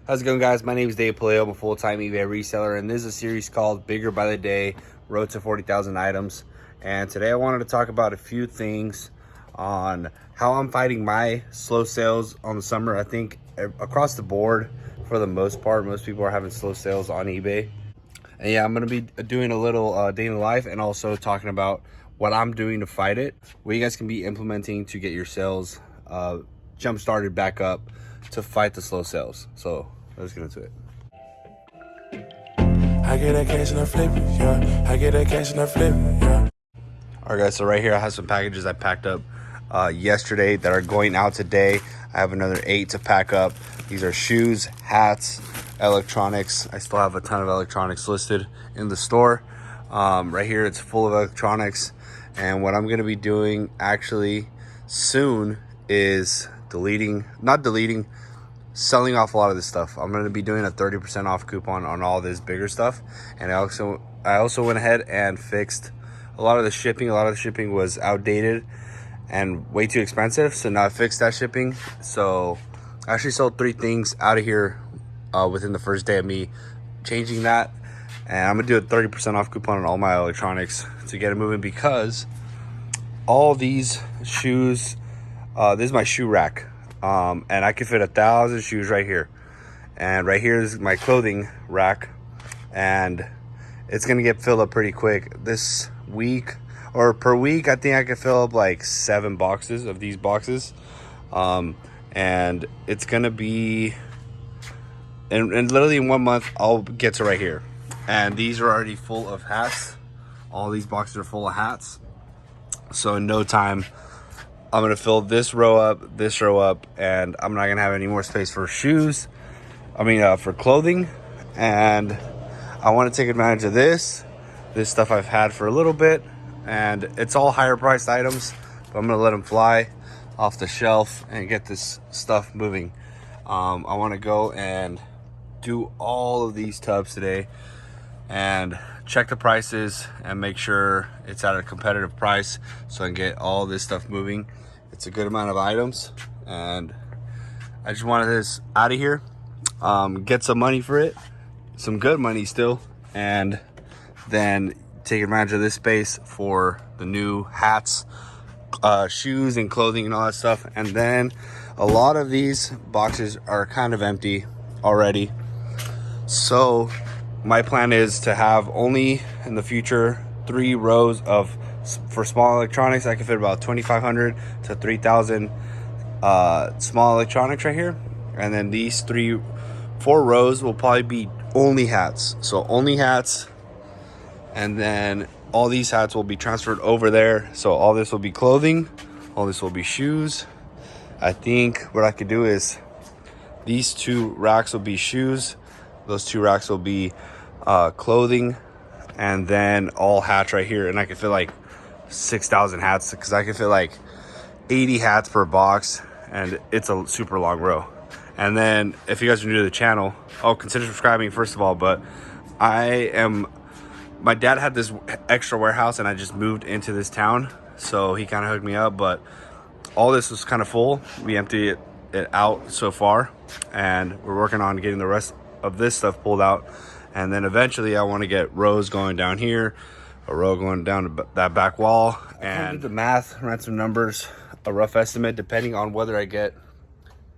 How's it going, guys? My name is Dave Paleo. I'm a full-time eBay reseller, and this is a series called Bigger by the Day, Road to 40,000 Items. And today I wanted to talk about a few things on how I'm fighting my slow sales on the summer. I think across the board, for the most part, most people are having slow sales on eBay. And yeah, I'm going to be doing a little day in the life and also talking about what I'm doing to fight it, what you guys can be implementing to get your sales jump started back up to fight the slow sales. So let's get into it. I get that cash and I flip it, yeah. I get that cash and I flip it, yeah. All right, guys, so right here I have some packages I packed up yesterday that are going out today. I have another 8 to pack up. These are shoes, hats, electronics. I still have a ton of electronics listed in the store. Right here it's full of electronics, and what I'm going to be doing actually soon is selling off a lot of this stuff. I'm going to be doing a 30% off coupon on all this bigger stuff. And I also went ahead and fixed a lot of the shipping. A lot of the shipping was outdated and way too expensive, so now I fixed that shipping. So I actually sold 3 things out of here within the first day of me changing that. And I'm gonna do a 30% off coupon on all my electronics to get it moving, because all these shoes, this is my shoe rack, and I can fit 1,000 shoes right here. And right here is my clothing rack, and it's gonna get filled up pretty quick. This week, or per week, I think I can fill up like 7 boxes of these boxes. And it's gonna be, and literally in 1 month, I'll get to right here. And these are already full of hats. All these boxes are full of hats. So in no time, I'm gonna fill this row up, and I'm not gonna have any more space for shoes. For clothing. And I want to take advantage of this stuff I've had for a little bit, and it's all higher priced items, but I'm gonna let them fly off the shelf and get this stuff moving. I want to go and do all of these tubs today and check the prices and make sure it's at a competitive price so I can get all this stuff moving. It's a good amount of items, and I just wanted this out of here, get some money for it, some good money still, and then take advantage of this space for the new hats, shoes and clothing and all that stuff. And then a lot of these boxes are kind of empty already, so my plan is to have only in the future 3 rows of, for small electronics. I can fit about 2,500 to 3,000 small electronics right here, and then these 4 rows will probably be only hats. So only hats, and then all these hats will be transferred over there. So all this will be clothing, all this will be shoes. I think what I could do is these 2 racks will be shoes, those 2 racks will be clothing, and then all hats right here. And I could fit like 6,000 hats, because I could fit like 80 hats per box, and it's a super long row. And then if you guys are new to the channel, consider subscribing first of all. But my dad had this extra warehouse, and I just moved into this town, so he kind of hooked me up. But all this was kind of full. We emptied it out so far, and we're working on getting the rest of this stuff pulled out. And then eventually I want to get rows going down here, a row going down to that back wall. And did the math, ran some numbers, a rough estimate, depending on whether I get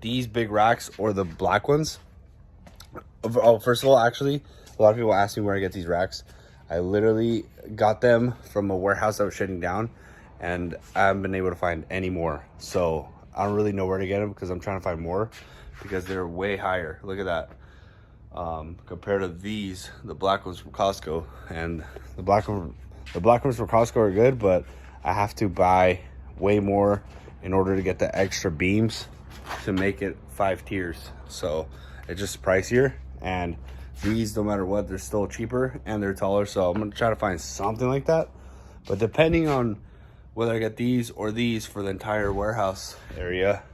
these big racks or the black ones. First of all, actually, a lot of people ask me where I get these racks. I literally got them from a warehouse that was shutting down, and I haven't been able to find any more. So I don't really know where to get them, because I'm trying to find more, because they're way higher. Look at that. Compared to these, the black ones from Costco, and the black ones from Costco are good, but I have to buy way more in order to get the extra beams to make it 5 tiers. So it's just pricier, and these, no matter what, they're still cheaper and they're taller. So I'm gonna try to find something like that. But depending on whether I get these or these for the entire warehouse area,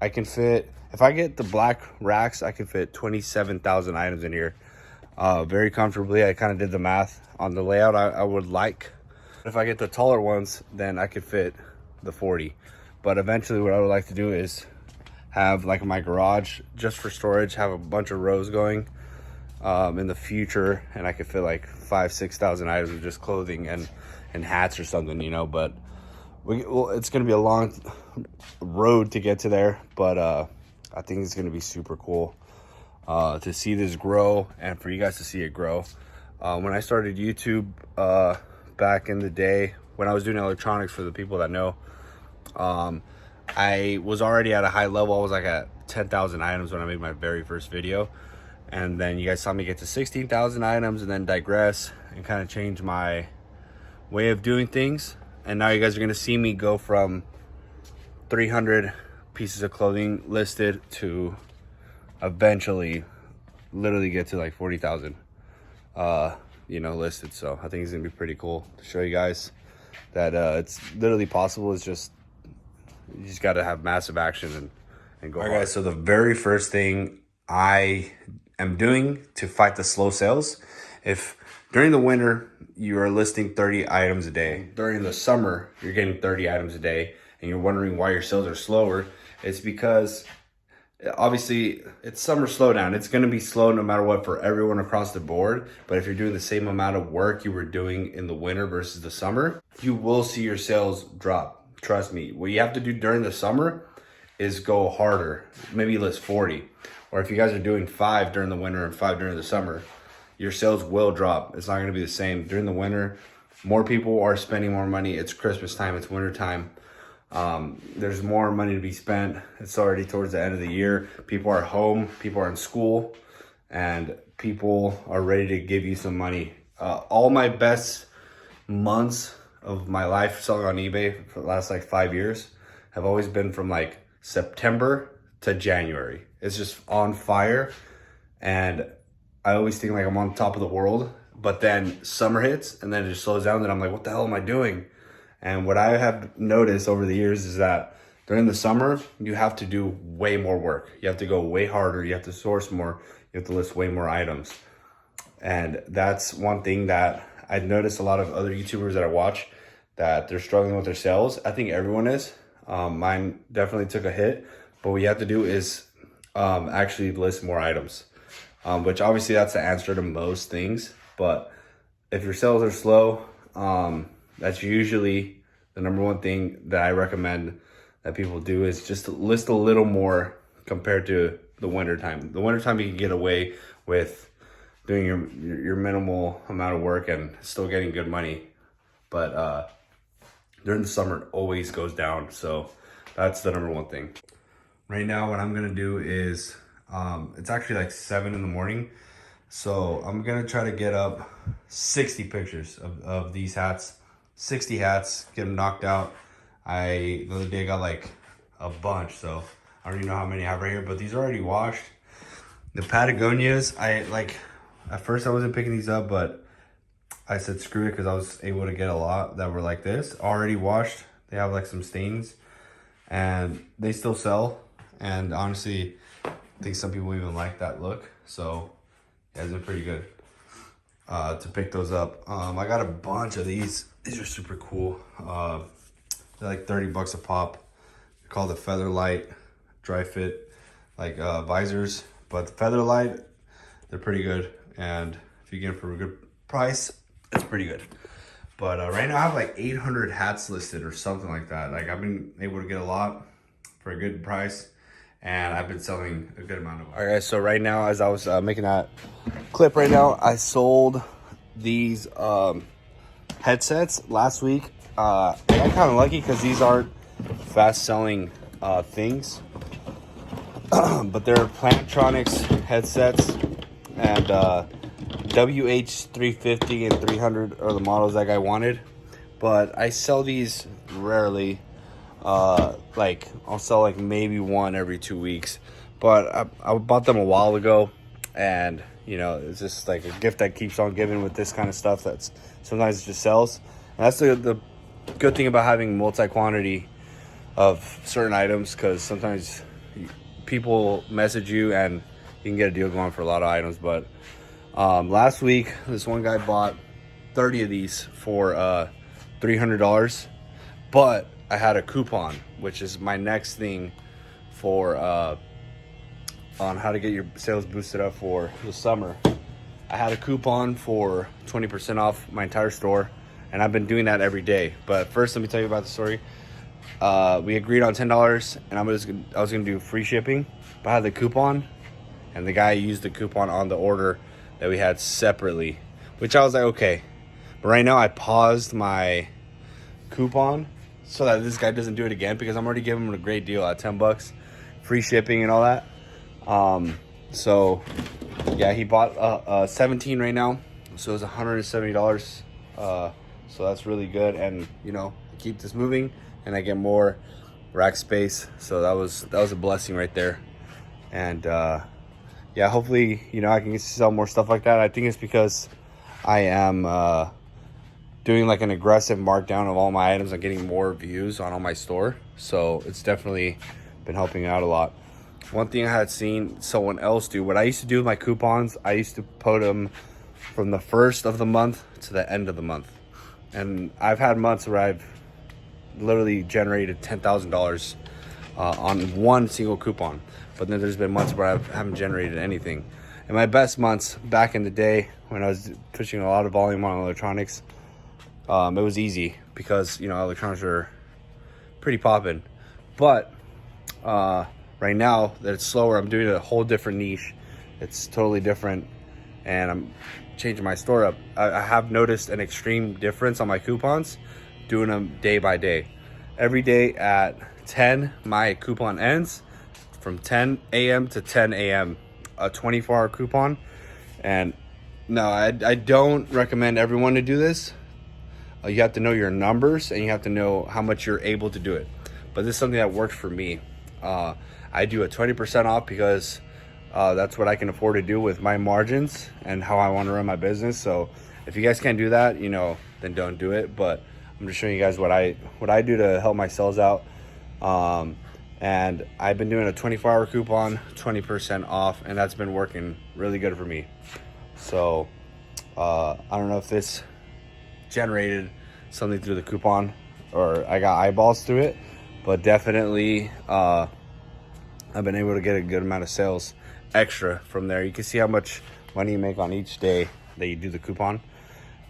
I can fit, if I get the black racks, I can fit 27,000 items in here very comfortably. I kind of did the math on the layout I would like. If I get the taller ones, then I could fit the 40. But eventually what I would like to do is have like my garage just for storage, have a bunch of rows going in the future, and I could fit like 5,000-6,000 items of just clothing and hats or something, you know. But it's gonna be a long road to get to there, but I think it's gonna be super cool to see this grow and for you guys to see it grow. When I started YouTube back in the day, when I was doing electronics, for the people that know, I was already at a high level. I was like at 10,000 items when I made my very first video. And then you guys saw me get to 16,000 items and then digress and kind of change my way of doing things. And now you guys are going to see me go from 300 pieces of clothing listed to eventually literally get to like 40,000, you know, listed. So I think it's going to be pretty cool to show you guys that it's literally possible. It's just, you just got to have massive action and go. All right, guys, so the very first thing I am doing to fight the slow sales, if during the winter you are listing 30 items a day, during the summer you're getting 30 items a day, and you're wondering why your sales are slower, it's because obviously it's summer slowdown. It's going to be slow no matter what for everyone across the board. But if you're doing the same amount of work you were doing in the winter versus the summer, you will see your sales drop. Trust me. What you have to do during the summer is go harder. Maybe list 40. Or if you guys are doing 5 during the winter and 5 during the summer, your sales will drop. It's not going to be the same. During the winter, more people are spending more money. It's Christmas time. It's winter time. There's more money to be spent. It's already towards the end of the year. People are home. People are in school. And people are ready to give you some money. All my best months of my life selling on eBay for the last like 5 years have always been from like September to January. It's just on fire, and I always think like I'm on top of the world, but then summer hits and then it just slows down, and I'm like, what the hell am I doing? And what I have noticed over the years is that during the summer, you have to do way more work. You have to go way harder. You have to source more. You have to list way more items. And that's one thing that I've noticed a lot of other YouTubers that I watch, that they're struggling with their sales. I think everyone is. Mine definitely took a hit, but what you have to do is actually list more items, which obviously that's the answer to most things. But if your sales are slow, that's usually the number one thing that I recommend that people do, is just to list a little more compared to the winter time. The winter time you can get away with doing your minimal amount of work and still getting good money, but during the summer it always goes down. So that's the number one thing. Right now what I'm gonna do is it's actually like 7 in the morning, so I'm gonna try to get up 60 pictures of these hats, 60 hats, get them knocked out. The other day I got like a bunch, so I don't even know how many I have right here, but these are already washed. The Patagonias, at first I wasn't picking these up, but I said screw it, because I was able to get a lot that were like this, already washed. They have like some stains, and they still sell. And honestly, I think some people even like that look. So yeah, it's been pretty good to pick those up. I got a bunch of these. These are super cool. They're like 30 bucks a pop. They're called the Featherlight dry fit, like visors. But the Featherlight, they're pretty good. And if you get them for a good price, it's pretty good. But right now I have like 800 hats listed or something like that. Like I've been able to get a lot for a good price, and I've been selling a good amount of them. All right, guys, so right now, as I was making that clip right now, I sold these headsets last week. I got kind of lucky because these aren't fast selling things, but they're Plantronics headsets, and WH350 and 300 are the models that guy wanted. But I sell these rarely. Like I'll sell like maybe one every 2 weeks, but I bought them a while ago, and you know, it's just like a gift that keeps on giving with this kind of stuff. That's sometimes it just sells, and that's the good thing about having multi-quantity of certain items, because sometimes people message you and you can get a deal going for a lot of items. But last week this one guy bought 30 of these for $300, but I had a coupon, which is my next thing for on how to get your sales boosted up for the summer. I had a coupon for 20% off my entire store, and I've been doing that every day. But first, let me tell you about the story. We agreed on $10, and I was gonna do free shipping, but I had the coupon, and the guy used the coupon on the order that we had separately, which I was like, okay. But right now, I paused my coupon so that this guy doesn't do it again, because I'm already giving him a great deal at $10, free shipping and all that. So yeah, he bought 17 right now, so it's $170. So that's really good, and you know, keep this moving, and I get more rack space. So that was a blessing right there. And yeah, hopefully, you know, I can sell more stuff like that. I think it's because I am doing like an aggressive markdown of all my items and getting more views on all my store. So it's definitely been helping out a lot. One thing I had seen someone else do, what I used to do with my coupons, I used to put them from the first of the month to the end of the month. And I've had months where I've literally generated $10,000 on one single coupon. But then there's been months where I haven't generated anything. And my best months back in the day, when I was pushing a lot of volume on electronics, it was easy because, you know, electronics are pretty popping. But right now that it's slower, I'm doing a whole different niche. It's totally different, and I'm changing my store up. I have noticed an extreme difference on my coupons, doing them day by day. Every day at 10, my coupon ends. From 10 a.m. to 10 a.m., a 24-hour coupon. And no, I don't recommend everyone to do this. You have to know your numbers, and you have to know how much you're able to do it. But this is something that works for me. I do a 20% off because that's what I can afford to do with my margins and how I want to run my business. So if you guys can't do that, you know, then don't do it. But I'm just showing you guys what I do to help my sales out. And I've been doing a 24-hour coupon, 20% off, and that's been working really good for me. So I don't know if this generated something through the coupon or I got eyeballs through it, but definitely I've been able to get a good amount of sales extra from there. You can see how much money you make on each day that you do the coupon.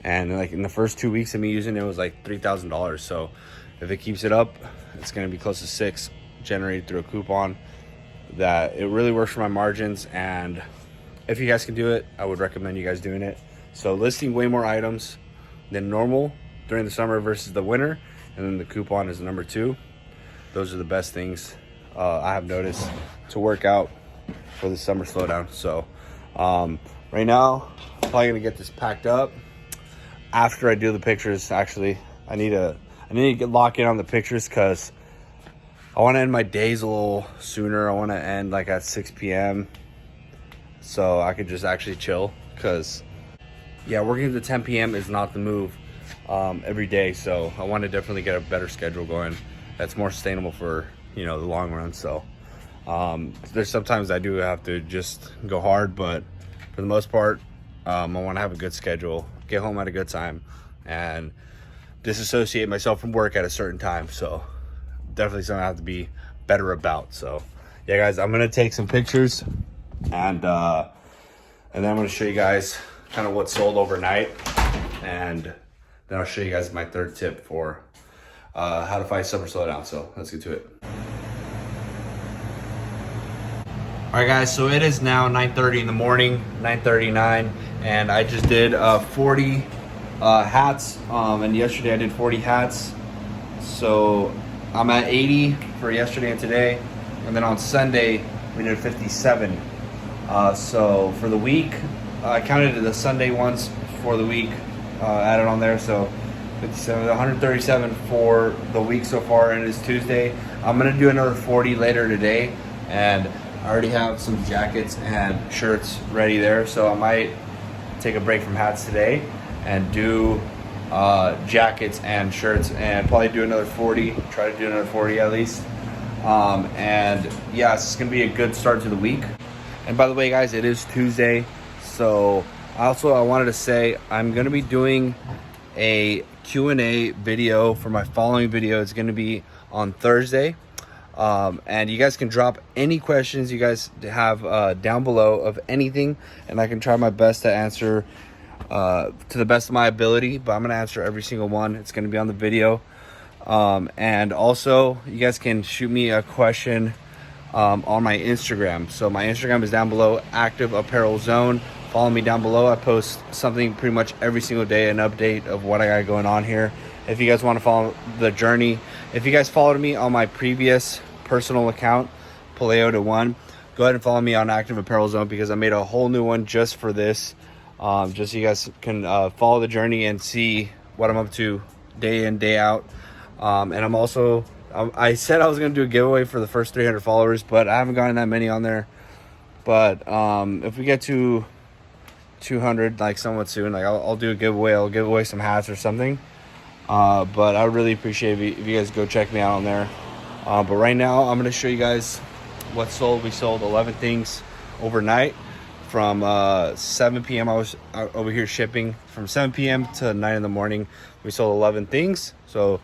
And like in the first 2 weeks of me using it, was like $3,000. So if it keeps it up, it's going to be close to $6,000 generated through a coupon. That it really works for my margins, and if you guys can do it, I would recommend you guys doing it. So listing way more items than normal during the summer versus the winter, and then the coupon is number 2. Those are the best things I have noticed to work out for the summer slowdown. So right now I'm probably gonna get this packed up after I do the pictures. Actually, I need to lock in on the pictures because I want to end my days a little sooner. I want to end like at 6 p.m. so I could just actually chill, because yeah, working to 10 p.m. is not the move every day. So I want to definitely get a better schedule going that's more sustainable for, you know, the long run. So there's sometimes I do have to just go hard, but for the most part, I want to have a good schedule, get home at a good time, and disassociate myself from work at a certain time. So definitely something I have to be better about. So yeah, guys, I'm gonna take some pictures, and then I'm gonna show you guys kind of what sold overnight, and then I'll show you guys my third tip for how to fight summer slowdown. So let's get to it. All right, guys, so it is now 9:30 in the morning, 9:39, and I just did 40 hats, and yesterday I did 40 hats. So I'm at 80 for yesterday and today, and then on Sunday we did 57. So for the week, I counted the Sunday ones for the week, added on there, so 57, 137 for the week so far, and it's Tuesday. I'm gonna do another 40 later today, and I already have some jackets and shirts ready there, so I might take a break from hats today and do jackets and shirts, and probably do another 40, try to do another 40 at least. And yeah, it's gonna be a good start to the week. And by the way, guys, it is Tuesday, so I wanted to say I'm gonna be doing a Q&A video for my following video. It's gonna be on Thursday. And you guys can drop any questions you guys have down below of anything, and I can try my best to answer to the best of my ability, but I'm gonna answer every single one. It's gonna be on the video. And also you guys can shoot me a question on my Instagram. So my Instagram is down below, Active Apparel Zone. Follow me down below. I post something pretty much every single day, an update of what I got going on here. If you guys want to follow the journey, if you guys followed me on my previous personal account, Paleo1, go ahead and follow me on Active Apparel Zone, because I made a whole new one just for this, just so you guys can follow the journey and see what I'm up to day in, day out. And I'm also, I said I was going to do a giveaway for the first 300 followers, but I haven't gotten that many on there. But if we get to 200 like somewhat soon, like I'll do a giveaway. I'll give away some hats or something. But I really appreciate if you guys go check me out on there. But right now I'm going to show you guys what sold. We sold 11 things overnight from 7 p.m. I was over here shipping from 7 p.m. to 9 in the morning. We sold 11 things. So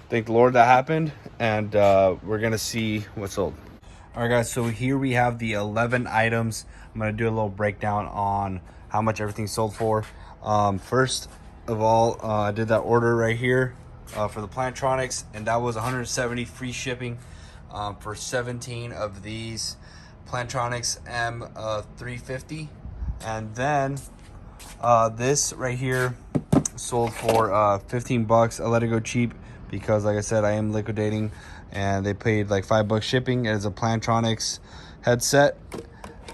thank the Lord that happened, and we're gonna see what sold. All right, guys, so here we have the 11 items. I'm gonna do a little breakdown on how much everything sold for. First of all, I did that order right here for the Plantronics, and that was 170 free shipping for 17 of these Plantronics M350. And then this right here sold for 15 bucks. I let it go cheap because, like I said, I am liquidating, and they paid like $5 shipping. It is a Plantronics headset.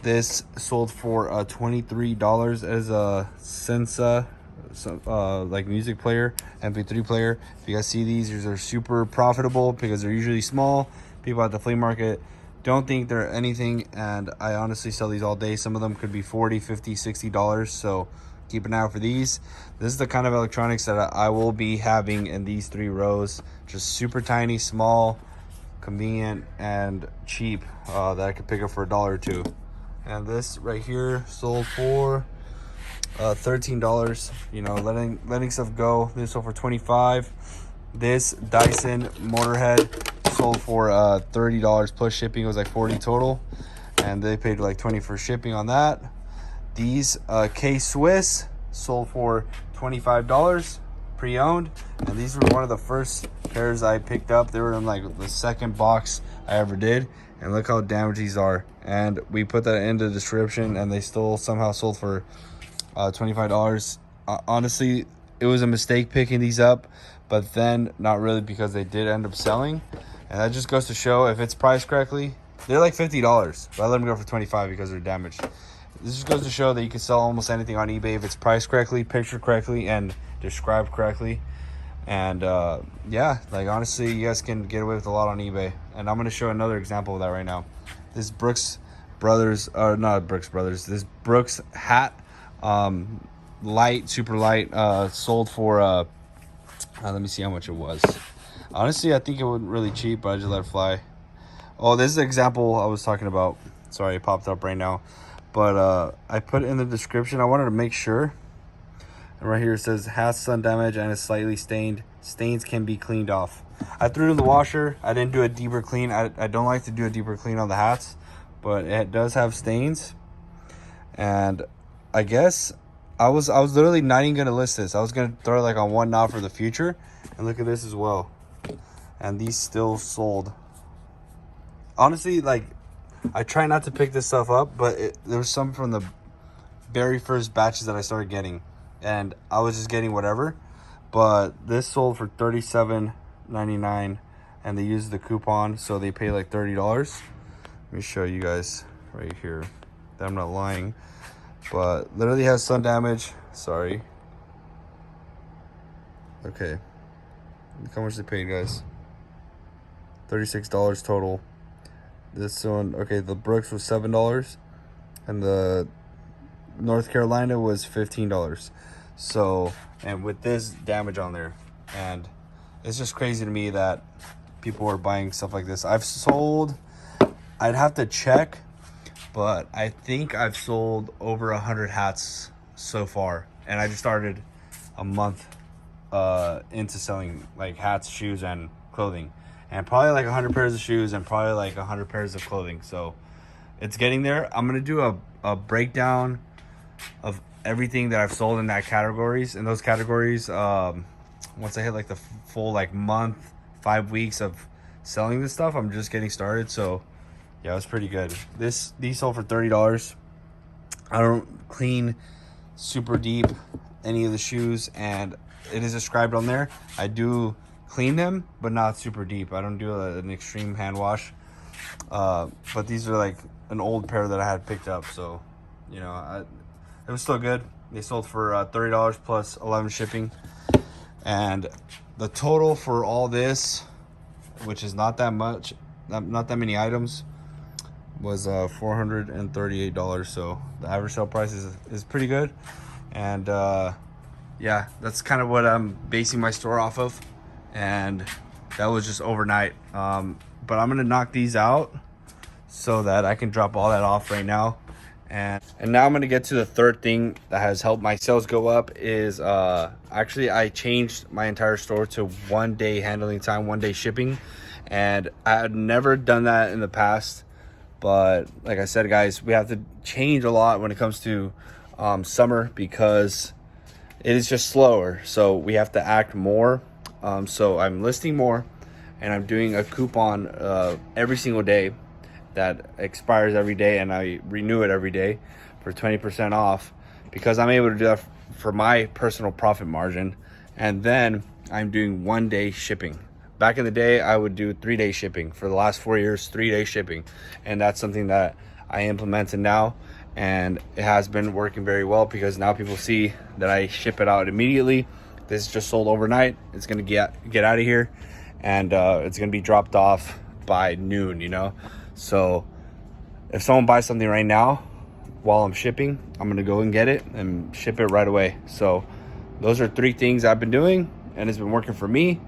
This sold for $23. It is a Sensa like music player, MP3 player. If you guys see these are super profitable because they're usually small. People at the flea market don't think they're anything, and I honestly sell these all day. Some of them could be $40, $50, $60, so keep an eye out for these. This is the kind of electronics that I will be having in these 3 rows. Just super tiny, small, convenient, and cheap, that I could pick up for $1 or $2. And this right here sold for $13. You know, letting stuff go. This sold for $25. This Dyson Motorhead sold for $30 plus shipping. It was like $40 total, and they paid like $20 for shipping on that. These K-Swiss sold for $25 pre-owned, and these were one of the first pairs I picked up. They were in like the second box I ever did, and look how damaged these are. And we put that in the description, and they still somehow sold for $25. Honestly, it was a mistake picking these up, but then not really, because they did end up selling. And that just goes to show, if it's priced correctly, they're like $50, but I let them go for $25 because they're damaged. This just goes to show that you can sell almost anything on eBay if it's priced correctly, pictured correctly, and described correctly. And yeah, like honestly, you guys can get away with a lot on eBay. And I'm going to show another example of that right now. This Brooks Brothers, or not Brooks Brothers, this Brooks hat, light, super light, sold for let me see how much it was. Honestly, I think it wasn't really cheap, but I just let it fly. Oh, this is the example I was talking about. Sorry, it popped up right now. But I put it in the description. I wanted to make sure. And right here it says, has sun damage and is slightly stained. Stains can be cleaned off. I threw it in the washer. I didn't do a deeper clean. I don't like to do a deeper clean on the hats, but it does have stains. And I guess I was literally not even going to list this. I was going to throw it like on one knot for the future. And look at this as well. And these still sold. Honestly, like, I try not to pick this stuff up, but there was some from the very first batches that I started getting, and I was just getting whatever. But this sold for $37.99, and they used the coupon, so they paid like $30. Let me show you guys right here that I'm not lying, but literally has sun damage. Sorry. Okay, look how much they paid, guys. $36 total. This one, okay, the Brooks was $7, and the North Carolina was $15. So, and with this damage on there, and it's just crazy to me that people are buying stuff like this. I've sold, I'd have to check, but I think I've sold over 100 hats so far, and I just started a month into selling like hats, shoes, and clothing. and probably like 100 pairs of shoes and probably like 100 pairs of clothing. So it's getting there. I'm gonna do a breakdown of everything that I've sold in that categories. In those categories, once I hit like the full like month, 5 weeks of selling this stuff, I'm just getting started. So yeah, it was pretty good. These sold for $30. I don't clean super deep any of the shoes, and it is described on there. I do clean them, but not super deep. I don't do an extreme hand wash. But these are like an old pair that I had picked up, so you know, it was still good. They sold for $30 plus 11 shipping, and the total for all this, which is not that much, not that many items, was $438. So the average sale price is pretty good, and yeah, that's kind of what I'm basing my store off of, and that was just overnight. But I'm gonna knock these out so that I can drop all that off right now. And now I'm gonna get to the third thing that has helped my sales go up is actually I changed my entire store to 1 day handling time, 1 day shipping, and I had never done that in the past. But like I said, guys, we have to change a lot when it comes to summer because it is just slower. So we have to act more. So I'm listing more, and I'm doing a coupon every single day that expires every day, and I renew it every day for 20% off because I'm able to do that for my personal profit margin. And then I'm doing 1 day shipping. Back in the day, I would do 3 day shipping. For the last 4 years, 3 day shipping. And that's something that I implemented now, and it has been working very well because now people see that I ship it out immediately. This just sold overnight. It's gonna get out of here, and it's gonna be dropped off by noon, you know? So if someone buys something right now while I'm shipping, I'm gonna go and get it and ship it right away. So those are 3 things I've been doing, and it's been working for me.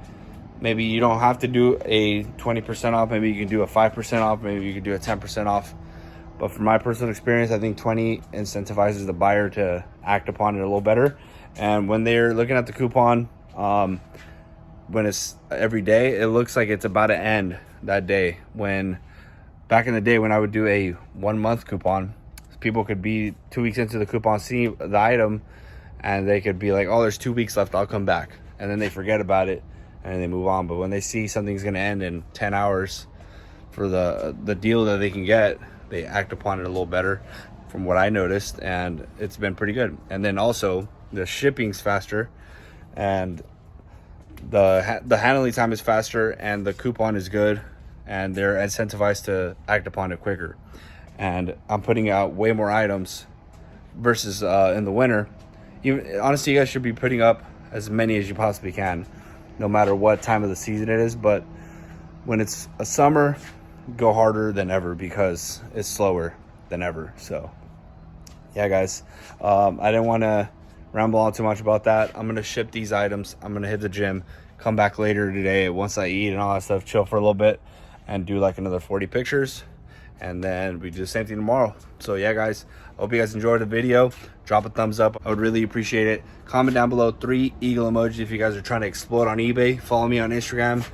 Maybe you don't have to do a 20% off. Maybe you can do a 5% off. Maybe you can do a 10% off. But from my personal experience, I think 20 incentivizes the buyer to act upon it a little better. And when they're looking at the coupon, when it's every day, it looks like it's about to end that day. When back in the day when I would do a 1 month coupon, people could be 2 weeks into the coupon, see the item, and they could be like, oh, there's 2 weeks left, I'll come back. And then they forget about it and they move on. But when they see something's gonna end in 10 hours for the deal that they can get, they act upon it a little better from what I noticed, and it's been pretty good. And then also the shipping's faster, and the handling time is faster, and the coupon is good, and they're incentivized to act upon it quicker. And I'm putting out way more items versus in the winter. Honestly, you guys should be putting up as many as you possibly can, no matter what time of the season it is. But when it's a summer, go harder than ever because it's slower than ever. So yeah, guys, I didn't want to ramble on too much about that. I'm gonna ship these items. I'm gonna hit the gym, come back later today once I eat and all that stuff, chill for a little bit, and do like another 40 pictures, and then we do the same thing tomorrow. So yeah, guys, hope you guys enjoyed the video. Drop a thumbs up, I would really appreciate it. Comment down below 3 eagle emojis if you guys are trying to explode on eBay. Follow me on Instagram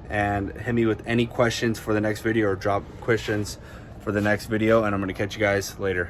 and hit me with any questions for the next video, or drop questions for the next video, and I'm gonna catch you guys later.